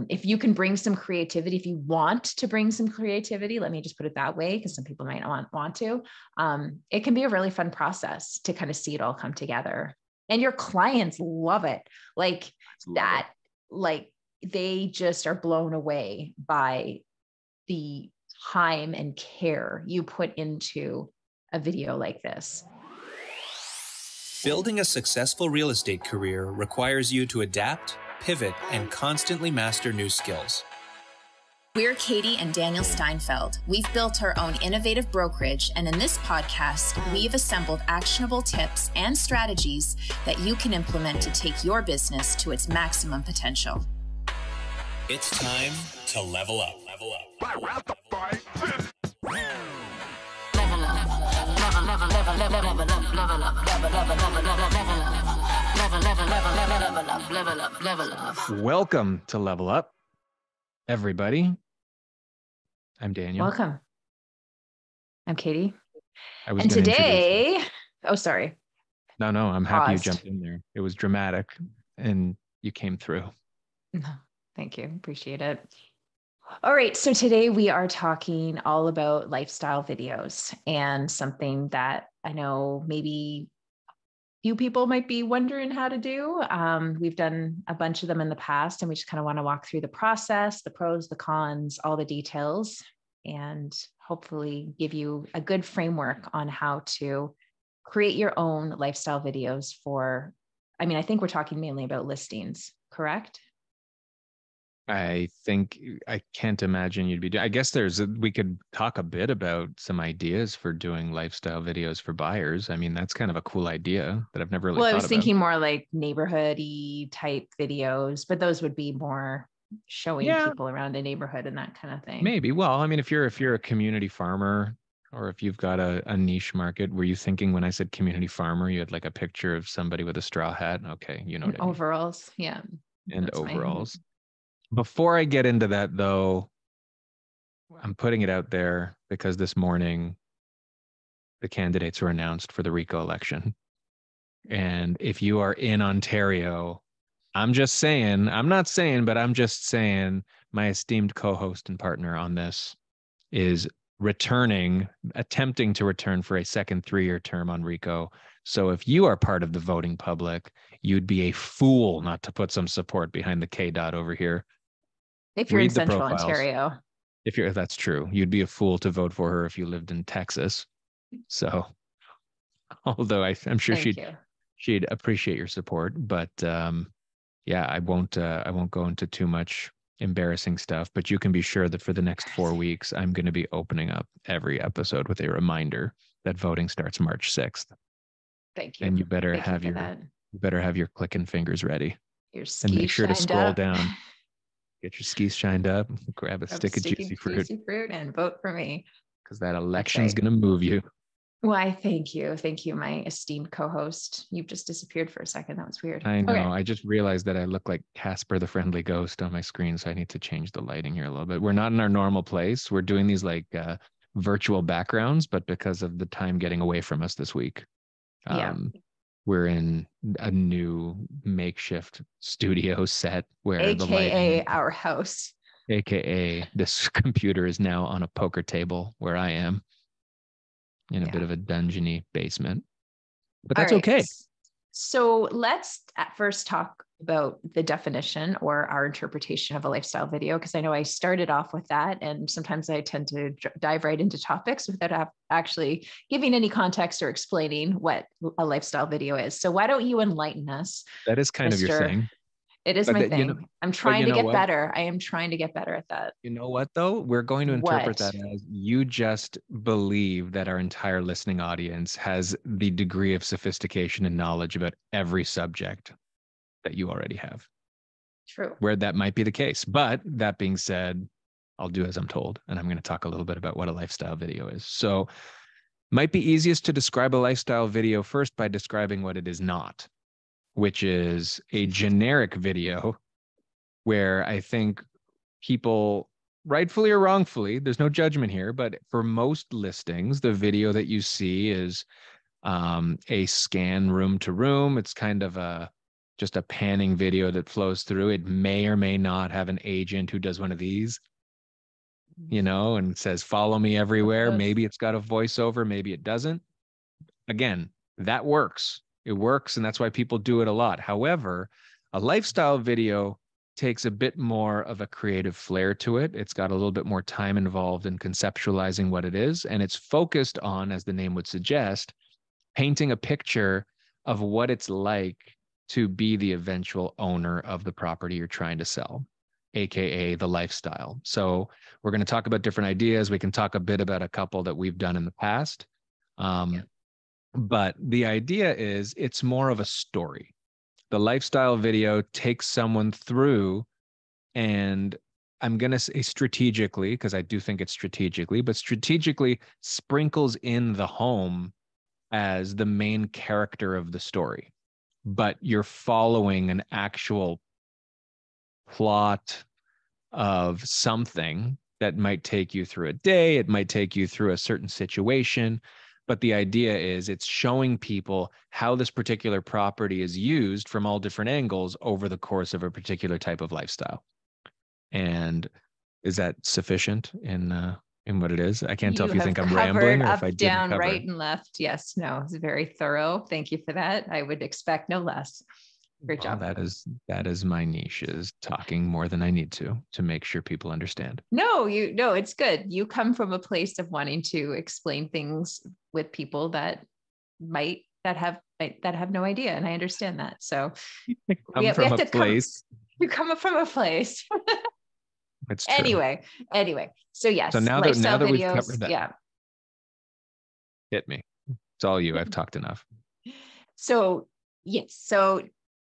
If you can bring some creativity, if you want to bring some creativity, let me just put it that way, because some people might not want to, it can be a really fun process to kind of see it all come together. And your clients love it. Like that, like they just are blown away by the time and care you put into a video like this. Building a successful real estate career requires you to adapt, pivot, and constantly master new skills. We're Katie and Daniel Steinfeld. We've built our own innovative brokerage, and in this podcast, we've assembled actionable tips and strategies that you can implement to take your business to its maximum potential. It's time to level up. Level up. Welcome to Level Up, everybody. I'm Daniel. Welcome. I'm Katie. And today, oh, sorry. No, I'm happy you Paused. jumped in there. It was dramatic and you came through. Thank you. Appreciate it. All right. So today we are talking all about lifestyle videos, and something that I know maybe few people might be wondering how to do. We've done a bunch of them in the past, and we just kind of want to walk through the process, the pros, the cons, all the details, and hopefully give you a good framework on how to create your own lifestyle videos for, I think we're talking mainly about listings, correct? I can't imagine you'd be doing, I guess we could talk a bit about some ideas for doing lifestyle videos for buyers. That's kind of a cool idea that I've never really thought about. Well, I was thinking more like neighborhoody type videos, but those would be more showing people around a neighborhood and that kind of thing. Maybe. Well, if you're a community farmer, or if you've got a niche market, were you thinking when I said community farmer, you had like a picture of somebody with a straw hat? Okay. You know what I mean. Overalls. Yeah. And overalls. Before I get into that, though, I'm putting it out there because this morning the candidates were announced for the RICO election. And if you are in Ontario, I'm just saying, my esteemed co-host and partner on this is attempting to return for a second 3-year term on RICO. So if you are part of the voting public, you'd be a fool not to put some support behind the K dot over here. If you're in Central Ontario. That's true. You'd be a fool to vote for her if you lived in Texas. So, although I'm sure she'd appreciate your support, but I won't go into too much embarrassing stuff, but you can be sure that for the next 4 weeks, I'm going to be opening up every episode with a reminder that voting starts March 6th. Thank you. And you better have your clicking fingers ready. And make sure to scroll down. Get your skis shined up, grab a stick of juicy fruit and vote for me. Because that election's going to move you. Why, thank you. Thank you, my esteemed co-host. You've just disappeared for a second. That was weird. I know. Okay. I just realized that I look like Casper the Friendly Ghost on my screen, so I need to change the lighting here a little bit. We're not in our normal place. We're doing these virtual backgrounds, but because of the time getting away from us this week, we're in a new makeshift studio set where AKA our house. AKA this computer is now on a poker table where I am in a bit of a dungeony basement. But that's okay. So let's at first talk about the definition or our interpretation of a lifestyle video, because I know I started off with that, and sometimes I tend to dive right into topics without actually giving any context or explaining what a lifestyle video is. So why don't you enlighten us? That is kind of your thing. It is my thing. I'm trying to get better. I am trying to get better at that. You know what, though? We're going to interpret that as you just believe that our entire listening audience has the degree of sophistication and knowledge about every subject that you already have. True. Where that might be the case. But that being said, I'll do as I'm told, and I'm going to talk a little bit about what a lifestyle video is. So might be easiest to describe a lifestyle video first by describing what it is not, which is a generic video where I think people, rightfully or wrongfully, there's no judgment here, but for most listings, the video that you see is a scan room to room. It's kind of a just a panning video that flows through. It may or may not have an agent who does one of these, you know, and says, follow me everywhere. Maybe it's got a voiceover, maybe it doesn't. Again, that works. It works, and that's why people do it a lot. However, a lifestyle video takes a bit more of a creative flair to it. It's got a little bit more time involved in conceptualizing what it is, and it's focused on, as the name would suggest, painting a picture of what it's like to be the eventual owner of the property you're trying to sell, AKA the lifestyle. So we're going to talk about different ideas. We can talk a bit about a couple that we've done in the past. But the idea is it's more of a story. The lifestyle video takes someone through, and I'm going to say strategically, because I do think it's strategically, but strategically sprinkles in the home as the main character of the story. But you're following an actual plot of something that might take you through a day. It might take you through a certain situation. But the idea is it's showing people how this particular property is used from all different angles over the course of a particular type of lifestyle. And is that sufficient in what it is? I can't tell if you think I'm rambling or if I didn't down, cover. Right, and left. Yes, no, it's very thorough. Thank you for that. I would expect no less. Great job. That is my niche, is talking more than I need to make sure people understand. No, it's good. You come from a place of wanting to explain things with people that have no idea, and I understand that. So you come from a place. It's true. Anyway. So yes. So now that we've covered that, yeah. Hit me. It's all you. I've talked enough. So yes. So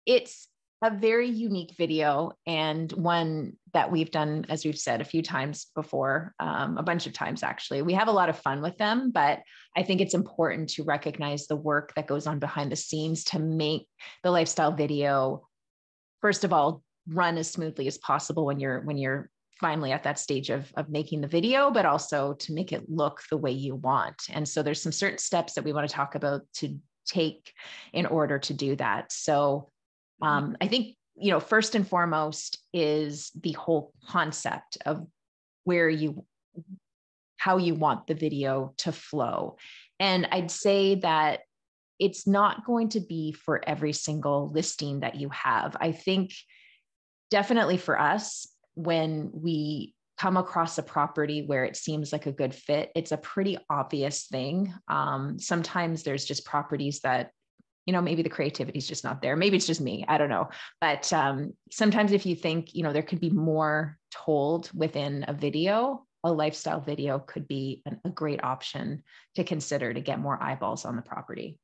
it's a very unique video, and one that we've done, as we've said a few times before, a bunch of times actually. We have a lot of fun with them, but I think it's important to recognize the work that goes on behind the scenes to make the lifestyle video, first of all, run as smoothly as possible when you're finally at that stage of making the video, but also to make it look the way you want. And so there's some certain steps that we want to talk about to take in order to do that. So I think, first and foremost is the whole concept of how you want the video to flow. And I'd say that it's not going to be for every single listing that you have. I think definitely for us, when we come across a property where it seems like a good fit, it's a pretty obvious thing. Sometimes there's just properties that, maybe the creativity is just not there. Maybe it's just me. I don't know. But sometimes if you think, there could be more told within a video, a lifestyle video could be a great option to consider to get more eyeballs on the property.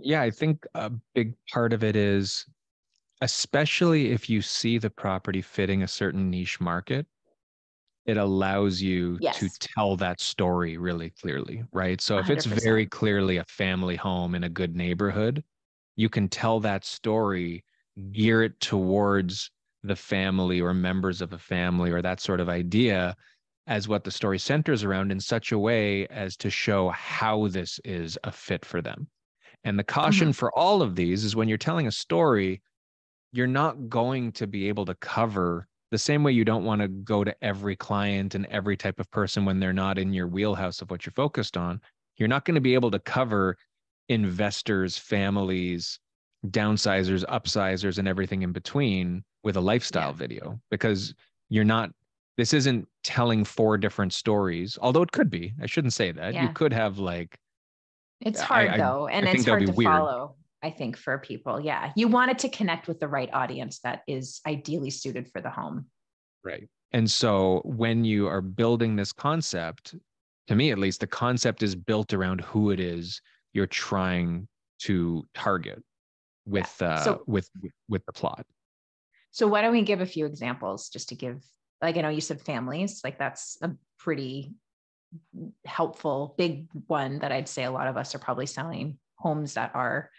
Yeah, I think a big part of it is, especially if you see the property fitting a certain niche market, it allows you to tell that story really clearly, right? So if 100%. It's very clearly a family home in a good neighborhood, you can tell that story, gear it towards the family or members of a family or that sort of idea as what the story centers around, in such a way as to show how this is a fit for them. And the caution for all of these is, when you're telling a story, you're not going to be able to cover the same way. You don't want to go to every client and every type of person when they're not in your wheelhouse of what you're focused on. You're not going to be able to cover investors, families, downsizers, upsizers, and everything in between with a lifestyle video, because this isn't telling 4 different stories, although it could be. I shouldn't say that. You could have it's hard though. And it's hard to follow, I think, for people. Yeah. You want it to connect with the right audience that is ideally suited for the home. Right. And so when you are building this concept, to me, at least, the concept is built around who it is you're trying to target with the plot. So why don't we give a few examples, just to give, I know you said families, that's a pretty helpful big one that I'd say a lot of us are probably selling homes that are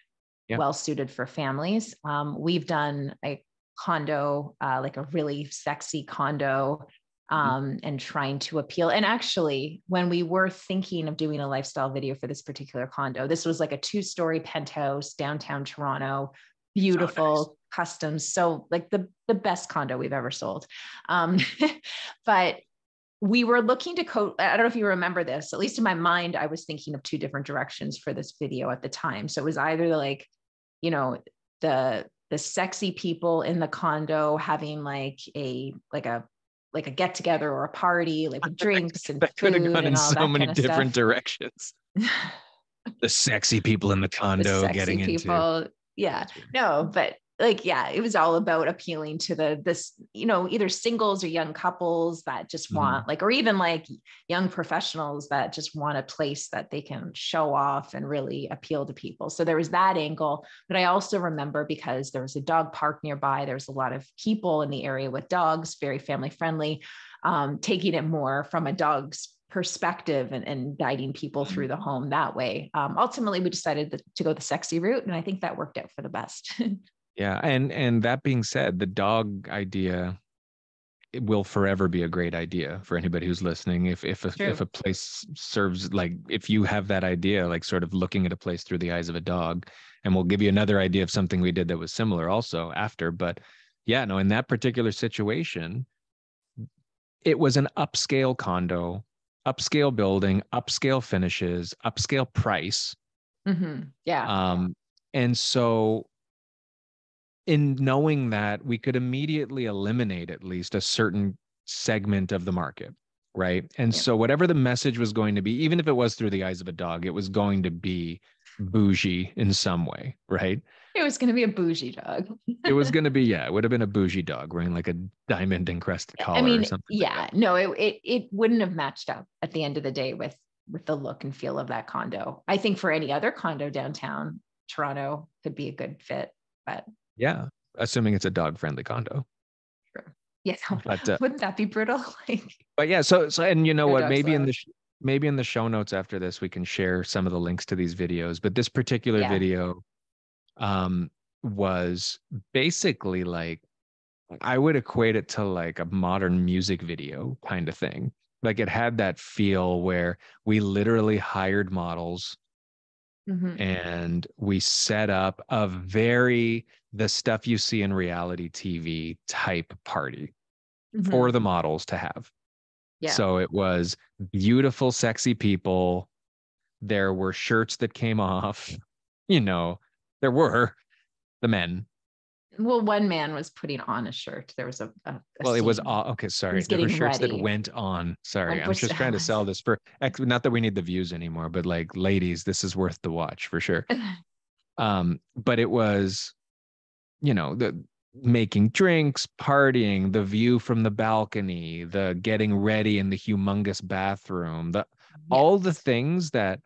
well suited for families. We've done a condo, like a really sexy condo, and trying to appeal. And actually, when we were thinking of doing a lifestyle video for this particular condo, this was like a 2-story penthouse, downtown Toronto, beautiful, customs. So like the best condo we've ever sold. But we were looking to I don't know if you remember this, at least in my mind, I was thinking of two different directions for this video at the time. So it was either like, you know, the sexy people in the condo having like a get together or a party, like with drinks and that could have food gone in and all so that many kind of different stuff. directions. The sexy people in the condo getting People. into. Yeah, no, but like, yeah, it was all about appealing to this, you know, either singles or young couples that just want like, or even like young professionals that just want a place that they can show off and really appeal to people. So there was that angle. But I also remember, because there was a dog park nearby, there was a lot of people in the area with dogs, very family friendly, taking it more from a dog's perspective and guiding people through the home that way. Ultimately, we decided to go the sexy route, and I think that worked out for the best. Yeah. And that being said, the dog idea, it will forever be a great idea for anybody who's listening. If a place serves, like, if you have that idea, like sort of looking at a place through the eyes of a dog, and we'll give you another idea of something we did that was similar also after. But yeah, no, in that particular situation, it was an upscale condo, upscale building, upscale finishes, upscale price. Yeah. And so in knowing that, we could immediately eliminate at least a certain segment of the market, right? And so whatever the message was going to be, even if it was through the eyes of a dog, it was going to be bougie in some way, right? It was going to be a bougie dog. It was going to be, yeah, it would have been a bougie dog wearing like a diamond encrusted collar or something. Yeah, like no, it wouldn't have matched up at the end of the day with the look and feel of that condo. I think for any other condo downtown Toronto could be a good fit, but yeah, assuming it's a dog-friendly condo. Sure. Yeah, but, wouldn't that be brutal? But yeah, so and you know what? Maybe allowed. in the show notes after this, we can share some of the links to these videos. But this particular video, was basically like, I would equate it to like a modern music video kind of thing. Like it had that feel where we literally hired models. And we set up a the stuff you see in reality TV type party for the models to have. Yeah. So it was beautiful, sexy people. There were shirts that came off, you know, there were the men. Well, one man was putting on a shirt. There was a well, it was okay. Sorry, there were shirts that went on. Sorry, I'm just trying to sell this for. Not that we need the views anymore, but like, ladies, this is worth the watch for sure. But it was, you know, the making drinks, partying, the view from the balcony, the getting ready in the humongous bathroom, all the things that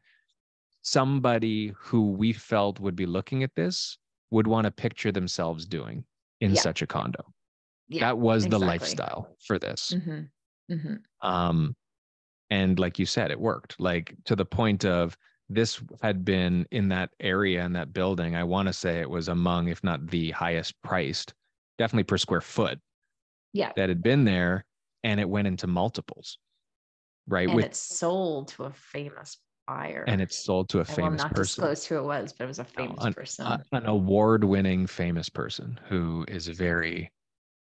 somebody who we felt would be looking at this would want to picture themselves doing in such a condo. That was the lifestyle for this. And like you said, it worked, like to the point of this had been in that area, in that building. I want to say it was among, if not the highest priced, definitely per square foot. That had been there, and it went into multiples. Right. And it's sold to a famous buyer. And it's sold to a famous person. I will not disclose who it was, but it was a famous person. An award-winning famous person who is very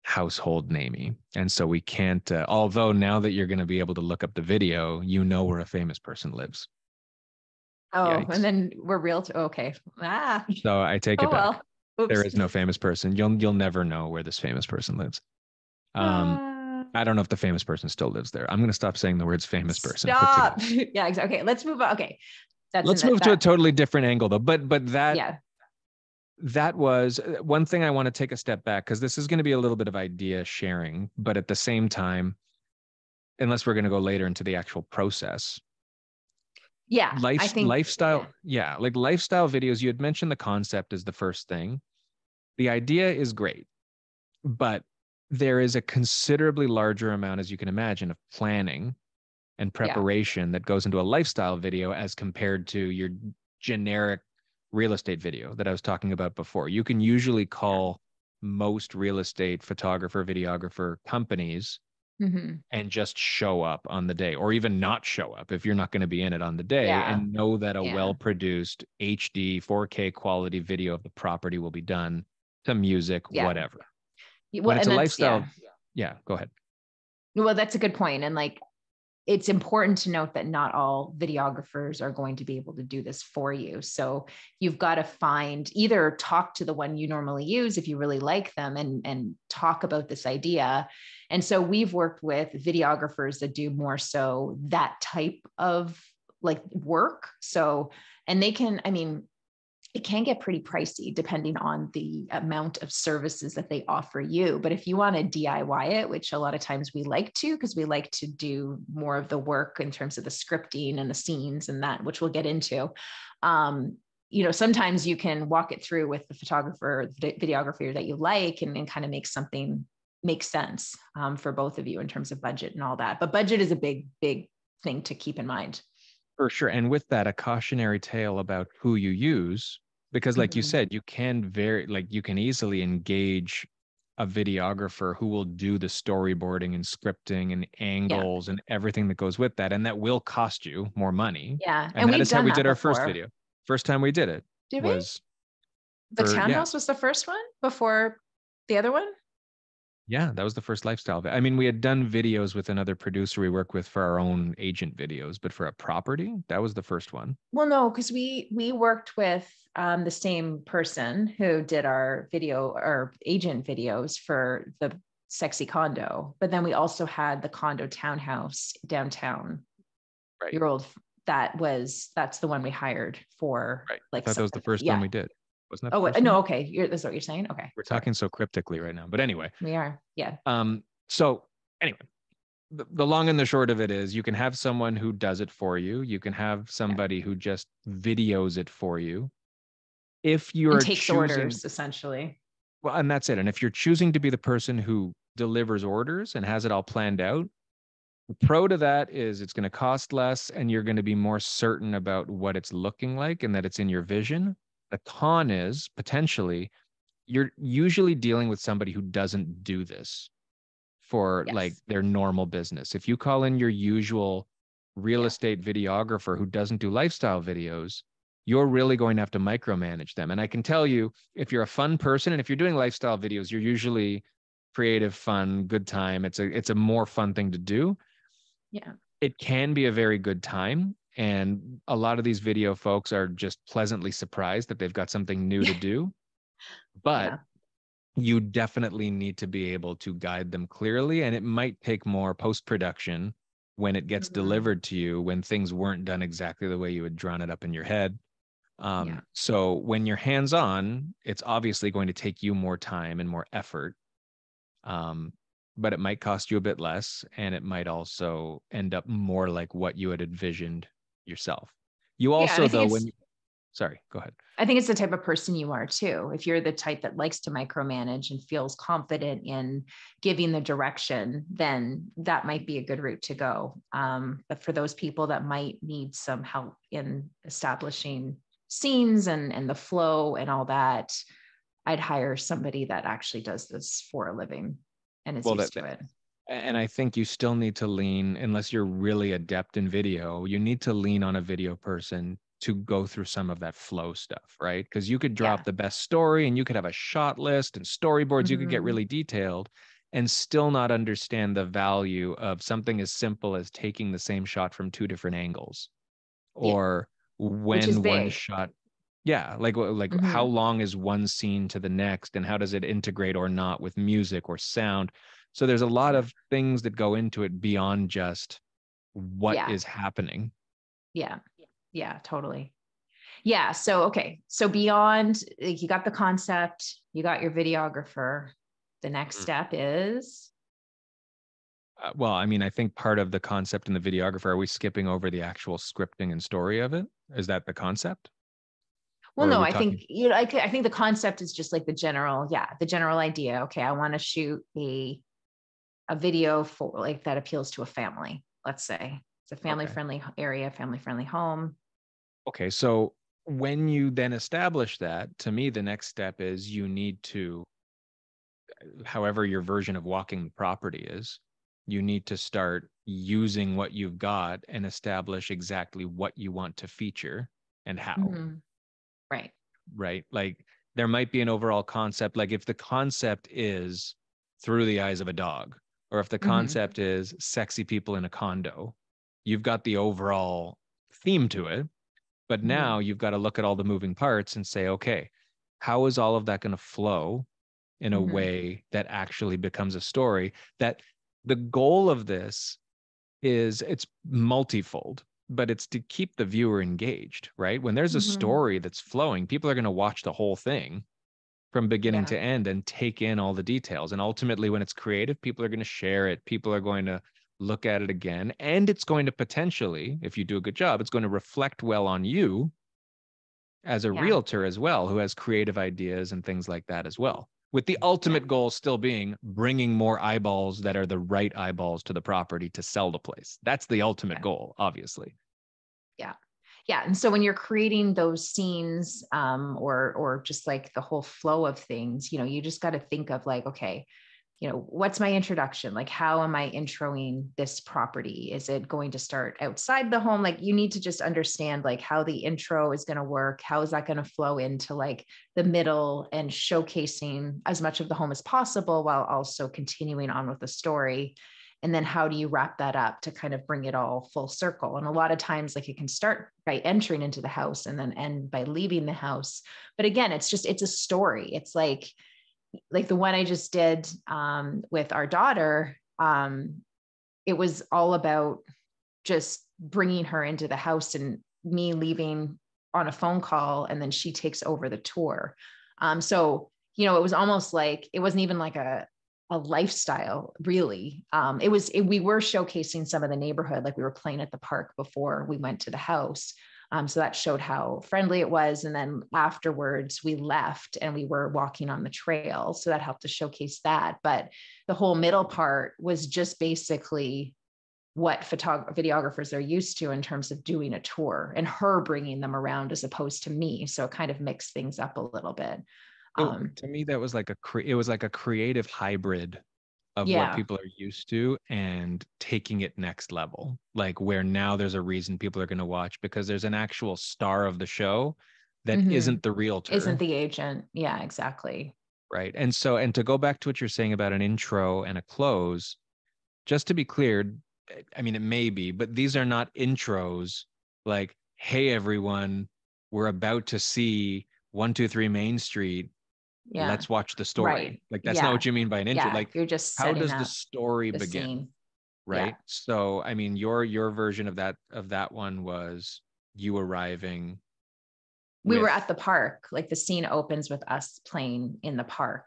household namey. And so we can't, although now that you're going to be able to look up the video, you know where a famous person lives. Oh, yikes. And then we're real to, okay. So I take it back. Well. There is no famous person. You'll never know where this famous person lives. I don't know if the famous person still lives there. I'm going to stop saying the words famous person. Stop. Yeah, exactly. Okay, let's move on. Okay. Let's move to a totally different angle though. But that was one thing. I want to take a step back, because this is going to be a little bit of idea sharing, but at the same time, unless we're going to go later into the actual process. Yeah. I think lifestyle. Yeah. Like lifestyle videos, you had mentioned the concept is the first thing. The idea is great, but there is a considerably larger amount, as you can imagine, of planning and preparation that goes into a lifestyle video as compared to your generic real estate video that I was talking about before. You can usually call most real estate photographer, videographer companies and just show up on the day, or even not show up if you're not going to be in it on the day, and know that a well-produced HD 4K quality video of the property will be done to music, Yeah. whatever. Well, When it's and a that's, lifestyle, yeah, go ahead. Well, that's a good point. And like, it's important to note that not all videographers are going to be able to do this for you. So you've got to either talk to the one you normally use if you really like them and talk about this idea. And so we've worked with videographers that do more so that type of like work. So, and they can, I mean, it can get pretty pricey depending on the amount of services that they offer you. But if you want to DIY it, which a lot of times we like to, because we like to do more of the work in terms of the scripting and the scenes and that, which we'll get into, sometimes you can walk it through with the photographer, the videographer that you like, and kind of make something make sense for both of you in terms of budget and all that. But budget is a big, big thing to keep in mind. For sure. And with that, a cautionary tale about who you use, because like you said, you can easily engage a videographer who will do the storyboarding and scripting and angles and everything that goes with that. And that will cost you more money. Yeah. And that is how we did our before. First video. First time we did it was the townhouse was the first one before the other one? Yeah, that was the first lifestyle. I mean, we had done videos with another producer we work with for our own agent videos, but for a property, that was the first one. Well, no, because we worked with the same person who did our video or agent videos for the sexy condo, but then we also had the condo townhouse downtown. Right. That's the one we hired for. Right. Like that was the first one we did. Wasn't that? No. Okay. That's what you're saying. Okay. We're talking so cryptically right now, but anyway. We are. Yeah. So anyway, the long and the short of it is you can have someone who does it for you. You can have somebody who just videos it for you. If you're takes orders, essentially. Well, and that's it. And if you're choosing to be the person who delivers orders and has it all planned out, the pro to that is it's going to cost less and you're going to be more certain about what it's looking like and that it's in your vision. The con is potentially you're usually dealing with somebody who doesn't do this for like their normal business. If you call in your usual real estate videographer who doesn't do lifestyle videos, you're really going to have to micromanage them. And I can tell you, if you're a fun person and if you're doing lifestyle videos, you're usually creative, fun, good time. It's a more fun thing to do. Yeah. It can be a very good time. And a lot of these video folks are just pleasantly surprised that they've got something new to do. But you definitely need to be able to guide them clearly. And it might take more post-production when it gets delivered to you, when things weren't done exactly the way you had drawn it up in your head. So when you're hands-on, it's obviously going to take you more time and more effort. But it might cost you a bit less, and it might also end up more like what you had envisioned yourself. You also, sorry, go ahead. I think it's the type of person you are too. If you're the type that likes to micromanage and feels confident in giving the direction, then that might be a good route to go. But for those people that might need some help in establishing scenes and the flow and all that, I'd hire somebody that actually does this for a living and is used to it. And I think you still need to lean, unless you're really adept in video, you need to lean on a video person to go through some of that flow stuff, right? Because you could drop the best story and you could have a shot list and storyboards, you could get really detailed and still not understand the value of something as simple as taking the same shot from two different angles, or when one shot, how long is one scene to the next and how does it integrate or not with music or sound? So there's a lot of things that go into it beyond just what is happening. Yeah, totally. Yeah. So, okay. So beyond, like, you got the concept, you got your videographer. The next step is? Well, I mean, I think part of the concept in the videographer, are we skipping over the actual scripting and story of it? Is that the concept? Well, no, I think the concept is just like the general idea. Okay. I want to shoot a video for like that appeals to a family. Let's say it's a family-friendly area, family-friendly home. Okay. So when you then establish that, to me, the next step is you need to, however your version of walking the property is, you need to start using what you've got and establish exactly what you want to feature and how. Right. Right. Like there might be an overall concept. Like if the concept is through the eyes of a dog, or if the concept is sexy people in a condo, you've got the overall theme to it. But now you've got to look at all the moving parts and say, okay, how is all of that going to flow in a way that actually becomes a story? That the goal of this is, it's multifold, but it's to keep the viewer engaged, right? When there's a story that's flowing, people are going to watch the whole thing from beginning to end and take in all the details. And ultimately, when it's creative, people are going to share it. People are going to look at it again. And it's going to potentially, if you do a good job, it's going to reflect well on you as a realtor as well, who has creative ideas and things like that as well. With the ultimate goal still being bringing more eyeballs that are the right eyeballs to the property to sell the place. That's the ultimate goal, obviously. Yeah. Yeah. And so when you're creating those scenes, or just like the whole flow of things, you know, you just got to think of like, okay, you know, what's my introduction? Like, how am I introing this property? Is it going to start outside the home? Like, you need to just understand like how the intro is going to work. How is that going to flow into like the middle and showcasing as much of the home as possible while also continuing on with the story? And then how do you wrap that up to kind of bring it all full circle? And a lot of times, like, it can start by entering into the house and then end by leaving the house. But again, it's a story. It's like the one I just did with our daughter. It was all about just bringing her into the house and me leaving on a phone call, and then she takes over the tour. So, you know, it was almost like, it wasn't even like a lifestyle really. We were showcasing some of the neighborhood, like we were playing at the park before we went to the house. So that showed how friendly it was. And then afterwards we left and we were walking on the trail. So that helped to showcase that. But the whole middle part was just basically what videographers are used to in terms of doing a tour and her bringing them around as opposed to me. So it kind of mixed things up a little bit. To me, that was like it was like a creative hybrid of what people are used to and taking it next level, like where now there's a reason people are going to watch because there's an actual star of the show that isn't the realtor, isn't the agent. Yeah, exactly. Right. And so, and to go back to what you're saying about an intro and a close, just to be clear, I mean, it may be, but these are not intros like, hey, everyone, we're about to see 123 Main Street. Yeah. Let's watch the story. Right. Like, that's not what you mean by an intro. Like, you're just how does the story begin? Scene. Right. Yeah. So, I mean, your version of that one was you arriving. We were at the park. Like, the scene opens with us playing in the park.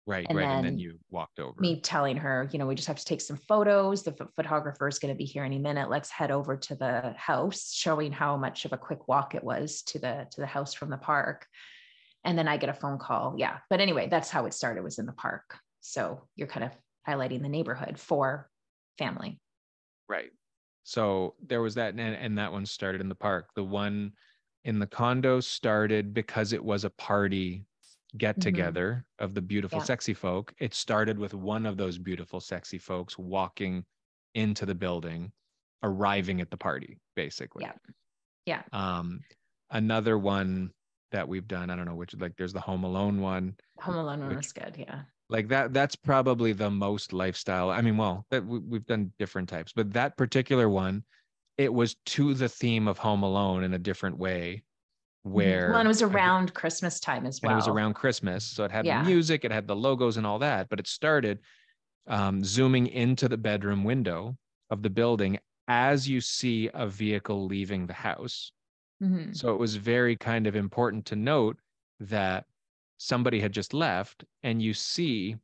Right. And then you walked over. Me telling her, you know, we just have to take some photos. The photographer is going to be here any minute. Let's head over to the house, showing how much of a quick walk it was to the house from the park. And then I get a phone call. Yeah. But anyway, that's how it started, was in the park. So you're kind of highlighting the neighborhood for family. Right. So there was that, and that one started in the park. The one in the condo started because it was a party get together of the beautiful, sexy folk. It started with one of those beautiful, sexy folks walking into the building, arriving at the party, basically. Yeah. Another one that we've done, I don't know which, like, there's the Home Alone one. Home Alone one was good. Yeah. Like that's probably the most lifestyle. I mean, well, that we've done different types, but that particular one, it was to the theme of Home Alone in a different way. Where it was around Christmas time as well. And it was around Christmas. So it had the music, it had the logos and all that, but it started zooming into the bedroom window of the building as you see a vehicle leaving the house. So it was very kind of important to note that somebody had just left, and you see,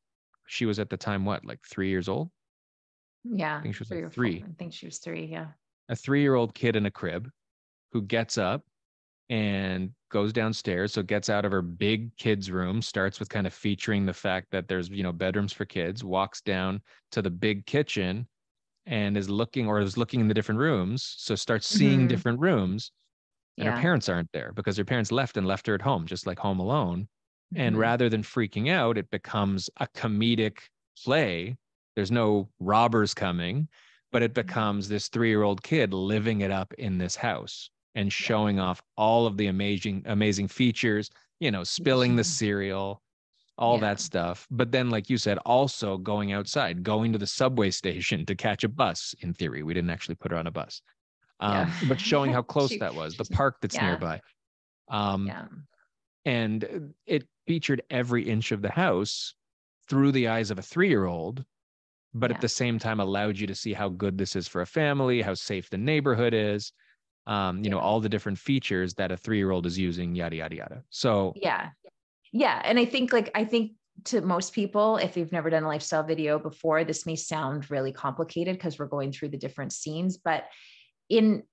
she was at the time, what, like 3 years old? Yeah. I think she was like 3. I think she was 3. Yeah. A 3-year-old kid in a crib who gets up and goes downstairs. So gets out of her big kids room, starts with kind of featuring the fact that there's, you know, bedrooms for kids, walks down to the big kitchen and is looking in the different rooms. So starts seeing different rooms, and her parents aren't there because her parents left her at home, just like Home Alone. And rather than freaking out, it becomes a comedic play. There's no robbers coming, but it becomes this 3-year-old kid living it up in this house and showing off all of the amazing features, spilling the cereal, all Yeah. that stuff. But then, like you said, also going outside, going to the subway station to catch a bus. In theory, we didn't actually put her on a bus, but showing how close that was, the park that's nearby. And it featured every inch of the house through the eyes of a 3-year-old, but at the same time allowed you to see how good this is for a family, how safe the neighborhood is, all the different features that a 3-year-old is using, yada, yada, yada. So yeah. And I think to most people, if you've never done a lifestyle video before, this may sound really complicated because we're going through the different scenes, but in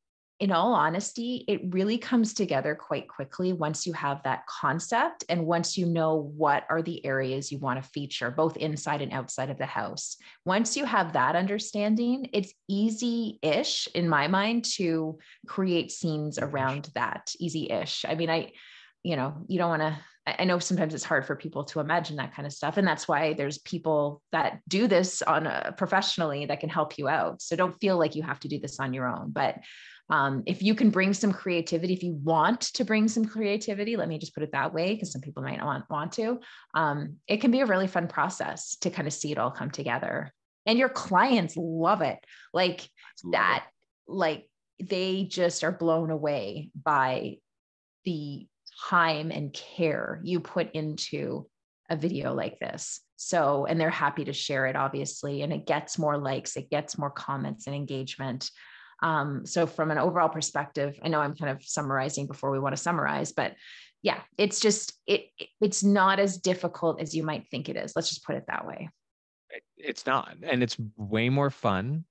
all honesty, it really comes together quite quickly once you have that concept and once you know what are the areas you want to feature, both inside and outside of the house. Once you have that understanding, it's easy-ish in my mind to create scenes around that. Easy-ish. I mean, you don't want to, I know sometimes it's hard for people to imagine that kind of stuff. And that's why there's people that do this professionally that can help you out. So don't feel like you have to do this on your own. But if you can bring some creativity, if you want to bring some creativity, let me just put it that way, because some people might not want to, it can be a really fun process to kind of see it all come together. And your clients love it. They just are blown away by the time and care you put into a video like this. So, and they're happy to share it, obviously, and it gets more likes, it gets more comments and engagement. So from an overall perspective, I know I'm kind of summarizing before we want to summarize, but yeah, it's just, it's not as difficult as you might think it is. Let's just put it that way. It's not, and it's way more fun,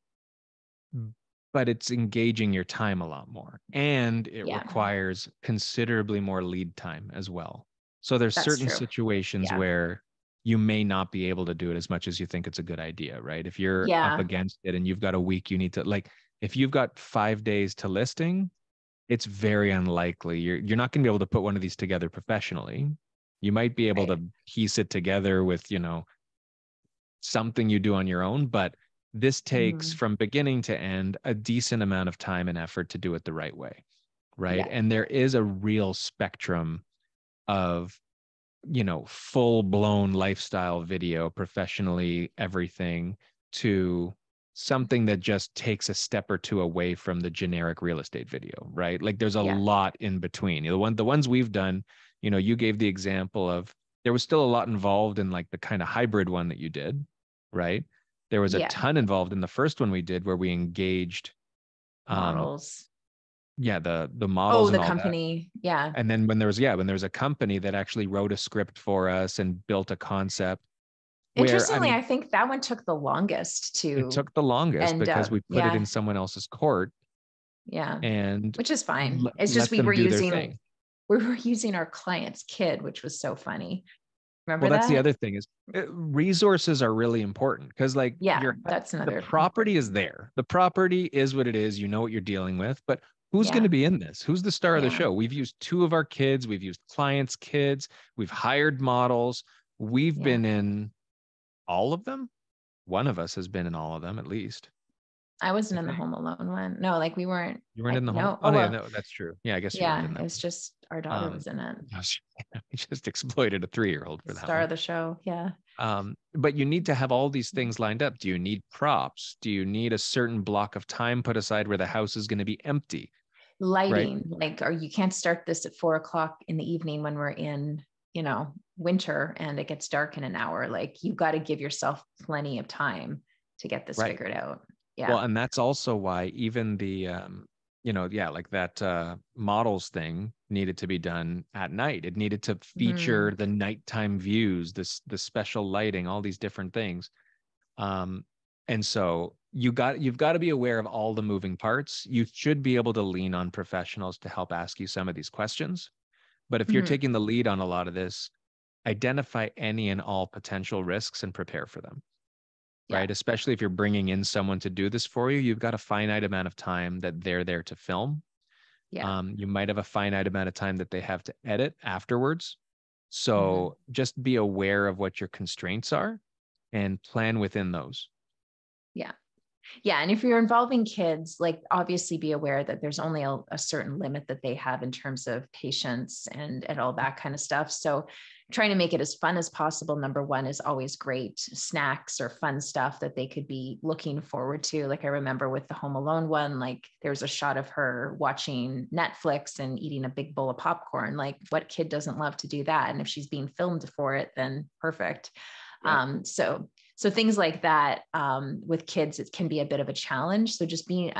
but it's engaging your time a lot more, and it requires considerably more lead time as well. So there's certain situations where you may not be able to do it as much as you think it's a good idea, right? If you're up against it and you've got a week, you need to, if you've got 5 days to listing, it's very unlikely. You're not going to be able to put one of these together professionally. You might be able to piece it together with, something you do on your own, but this takes from beginning to end a decent amount of time and effort to do it the right way, right? Yeah. And there is a real spectrum of, full-blown lifestyle video, professionally everything, to something that just takes a step or two away from the generic real estate video, right? Like there's a lot in between. The ones we've done, you gave the example of, there was still a lot involved in like the kind of hybrid one that you did, right? There was a ton involved in the first one we did where we engaged models. The models. Oh, the company. That. Yeah. And then when there was a company that actually wrote a script for us and built a concept. Interestingly, I think that one took the longest to. It took the longest because we put it in someone else's court. Yeah. And which is fine. It's just we were using our client's kid, which was so funny. Remember that's the other thing is resources are really important because that's another. The property is there. The property is what it is. You know what you're dealing with, but who's going to be in this? Who's the star of the show? We've used 2 of our kids. We've used clients' kids. We've hired models. We've been in all of them. One of us has been in all of them at least. I wasn't in the Home Alone one. No, we weren't. You weren't in the Home. No, that's true. Yeah, I guess. Yeah, it was just our daughter was in it. We just exploited a 3-year-old for that. Star of the show. Yeah. But you need to have all these things lined up. Do you need props? Do you need a certain block of time put aside where the house is going to be empty? Lighting, or you can't start this at 4:00 in the evening when we're in, winter and it gets dark in an hour. You've got to give yourself plenty of time to get this figured out. Yeah. Well, and that's also why even the, that models thing needed to be done at night. It needed to feature the nighttime views, the special lighting, all these different things. And so you've got to be aware of all the moving parts. You should be able to lean on professionals to help ask you some of these questions. But if you're taking the lead on a lot of this, identify any and all potential risks and prepare for them. Right? Especially if you're bringing in someone to do this for you, you've got a finite amount of time that they're there to film. Yeah. You might have a finite amount of time that they have to edit afterwards. So just be aware of what your constraints are and plan within those. Yeah. Yeah. And if you're involving kids, like obviously be aware that there's only a certain limit that they have in terms of patience and all that kind of stuff. So trying to make it as fun as possible, number one, is always great. Snacks or fun stuff that they could be looking forward to. Like I remember with the Home Alone one, like there was a shot of her watching Netflix and eating a big bowl of popcorn. Like what kid doesn't love to do that? And if she's being filmed for it, then perfect. Yeah. So things like that with kids, it can be a bit of a challenge. So just being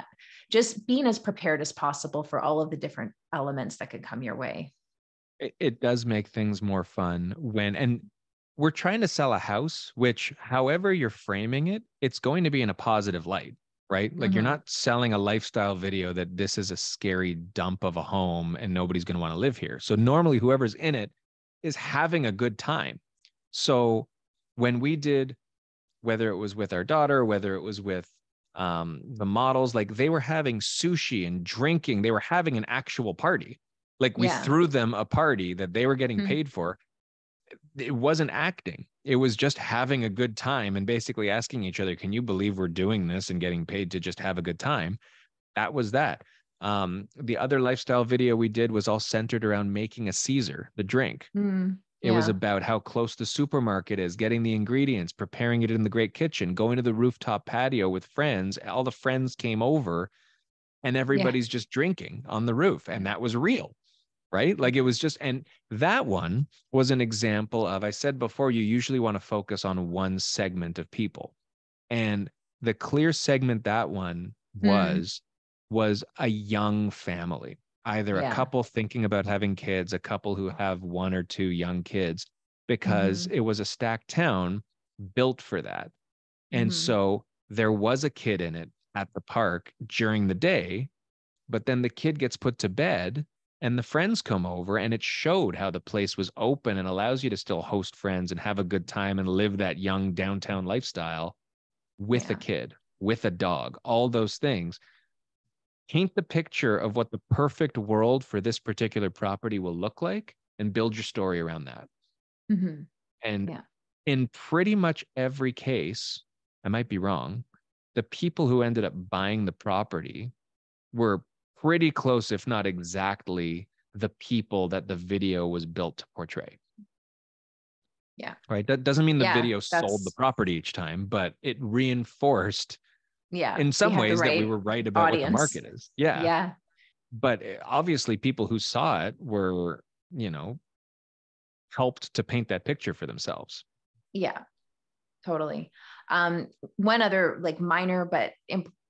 as prepared as possible for all of the different elements that could come your way. It does make things more fun and we're trying to sell a house, which however you're framing it, it's going to be in a positive light, right? Like you're not selling a lifestyle video that this is a scary dump of a home and nobody's going to want to live here. So normally whoever's in it is having a good time. So when we did, whether it was with our daughter, whether it was with the models, like they were having sushi and drinking, they were having an actual party. Like we threw them a party that they were getting paid for. It wasn't acting. It was just having a good time and basically asking each other, can you believe we're doing this and getting paid to just have a good time? That was that. The other lifestyle video we did was all centered around making a Caesar, the drink. It was about how close the supermarket is, getting the ingredients, preparing it in the great kitchen, going to the rooftop patio with friends. All the friends came over and everybody's just drinking on the roof. And that was real. Right? Like it was just, and that one was an example of, I said before, you usually want to focus on one segment of people. And the clear segment that one was a young family, either a couple thinking about having kids, a couple who have one or two young kids, because it was a stacked town built for that. And so there was a kid in it at the park during the day, but then the kid gets put to bed and the friends come over, and it showed how the place was open and allows you to still host friends and have a good time and live that young downtown lifestyle with a kid, with a dog, all those things. Paint the picture of what the perfect world for this particular property will look like and build your story around that. And in pretty much every case, I might be wrong, the people who ended up buying the property were pretty close, if not exactly, the people that the video was built to portray. Yeah. Right. That doesn't mean the video sold the property each time, but it reinforced in some ways that we were right about what the market is. Yeah. But obviously people who saw it were, helped to paint that picture for themselves. Yeah, totally. One other like minor, but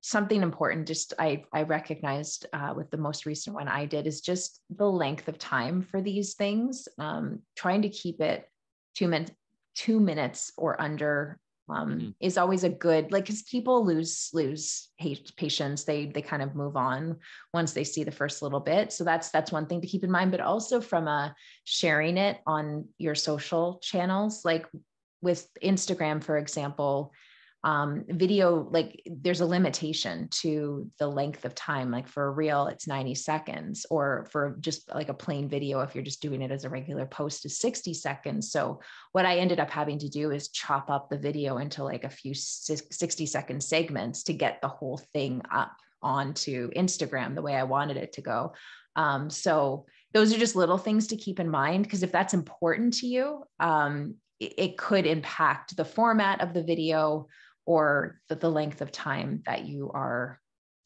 something important, just I recognized with the most recent one I did, is just the length of time for these things. Trying to keep it 2 minutes or under is always a good, like, because people lose patience. They kind of move on once they see the first little bit. So that's one thing to keep in mind, but also from sharing it on your social channels, like with Instagram, for example, video, like there's a limitation to the length of time. Like for a reel, it's 90 seconds, or for just like a plain video, if you're just doing it as a regular post, is 60 seconds. So what I ended up having to do is chop up the video into like a few 60-second segments to get the whole thing up onto Instagram the way I wanted it to go. So those are just little things to keep in mind, because if that's important to you, it could impact the format of the video or the length of time that you are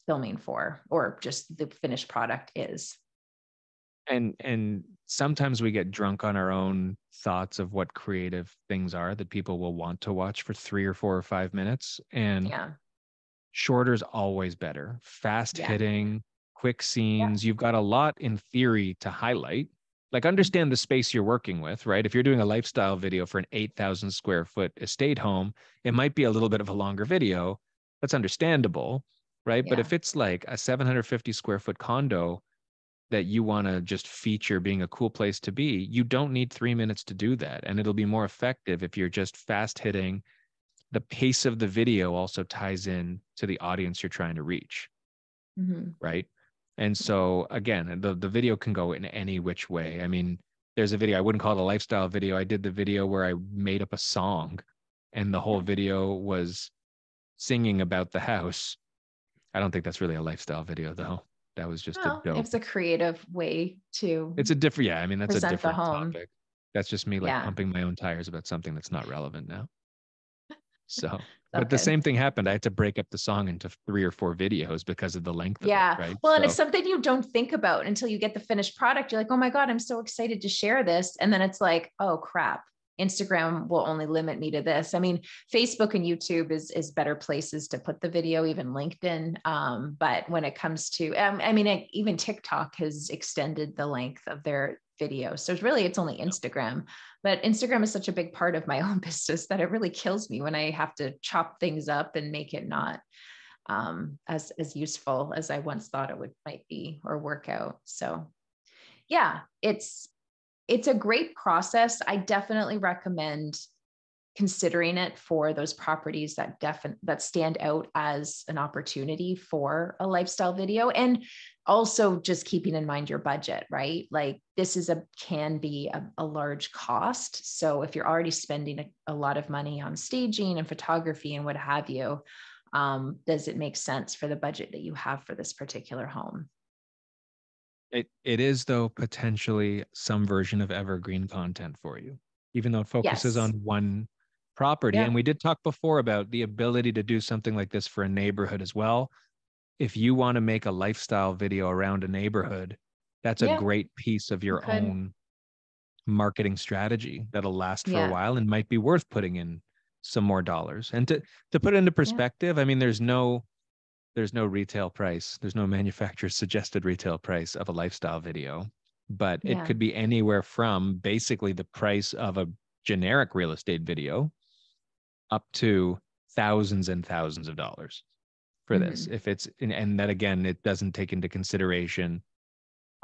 filming for, or just the finished product is. And sometimes we get drunk on our own thoughts of what creative things are that people will want to watch for 3 or 4 or 5 minutes. And shorter is always better. Fast hitting, quick scenes. You've got a lot in theory to highlight. Like, understand the space you're working with, right? If you're doing a lifestyle video for an 8,000 square foot estate home, it might be a little bit of a longer video. That's understandable, right? But if it's like a 750 square foot condo that you want to just feature being a cool place to be, you don't need 3 minutes to do that. And it'll be more effective if you're just fast hitting. The pace of the video also ties in to the audience you're trying to reach, right? And so again, the video can go in any which way. I mean, there's a video, I wouldn't call it a lifestyle video. I did the video where I made up a song, and the whole video was singing about the house. I don't think that's really a lifestyle video though. That was just a dope. It's a creative way to. It's a different, yeah. I mean, that's a different home. topic. That's just me pumping my own tires about something that's not relevant now. So, but the same thing happened. I had to break up the song into 3 or 4 videos because of the length of it, right? Well, and it's something you don't think about until you get the finished product. You're like, oh my God, I'm so excited to share this. And then it's like, oh crap, Instagram will only limit me to this. I mean, Facebook and YouTube is better places to put the video, even LinkedIn. But when it comes to, even TikTok has extended the length of their video. So it's only Instagram, but Instagram is such a big part of my own business that it really kills me when I have to chop things up and make it not as useful as I once thought it might be or work out. So yeah, it's a great process. I definitely recommend considering it for those properties that stand out as an opportunity for a lifestyle video. And also just keeping in mind your budget, right? Like this can be a large cost. So if you're already spending a lot of money on staging and photography and what have you, does it make sense for the budget that you have for this particular home? It is, though, potentially some version of evergreen content for you, even though it focuses on one property. Yeah. And we did talk before about the ability to do something like this for a neighborhood as well. If you want to make a lifestyle video around a neighborhood, that's a great piece of your own marketing strategy that'll last for a while and might be worth putting in some more dollars. And to put it into perspective, I mean, there's no retail price. There's no manufacturer's suggested retail price of a lifestyle video, but it could be anywhere from basically the price of a generic real estate video up to thousands and thousands of dollars for this. If it's, and that again, it doesn't take into consideration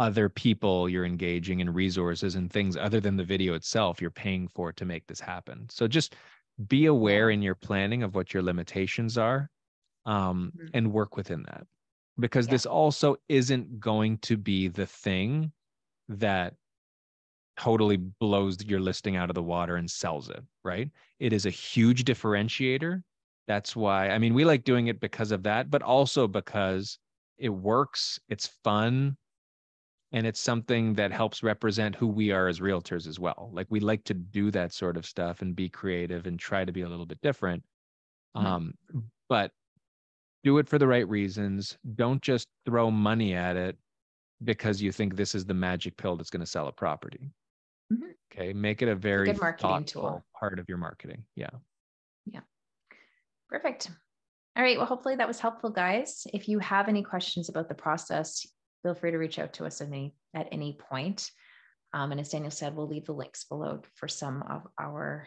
other people you're engaging in, resources and things other than the video itself you're paying for to make this happen. So just be aware in your planning of what your limitations are. And work within that, because this also isn't going to be the thing that totally blows your listing out of the water and sells it, right? It is a huge differentiator. That's why, I mean, we like doing it because of that, but also because it works, it's fun, and it's something that helps represent who we are as realtors as well. Like we like to do that sort of stuff and be creative and try to be a little bit different. But do it for the right reasons. Don't just throw money at it because you think this is the magic pill that's going to sell a property. Okay. Make it a very good marketing tool part of your marketing. Yeah. Perfect. All right. Well, hopefully that was helpful, guys. If you have any questions about the process, feel free to reach out to us at any point. And as Daniel said, we'll leave the links below for some of our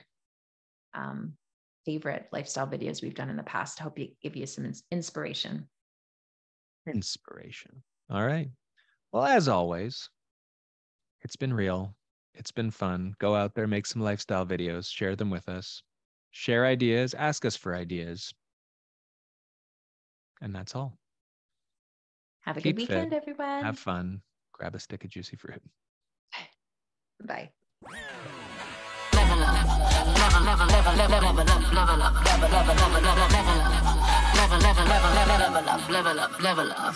favorite lifestyle videos we've done in the past to help give you some inspiration. All right. Well, as always, it's been real. It's been fun. Go out there, make some lifestyle videos, share them with us, share ideas, ask us for ideas. And that's all. Have a good weekend, everyone. Have fun. Grab a stick of juicy fruit. Bye. Level up.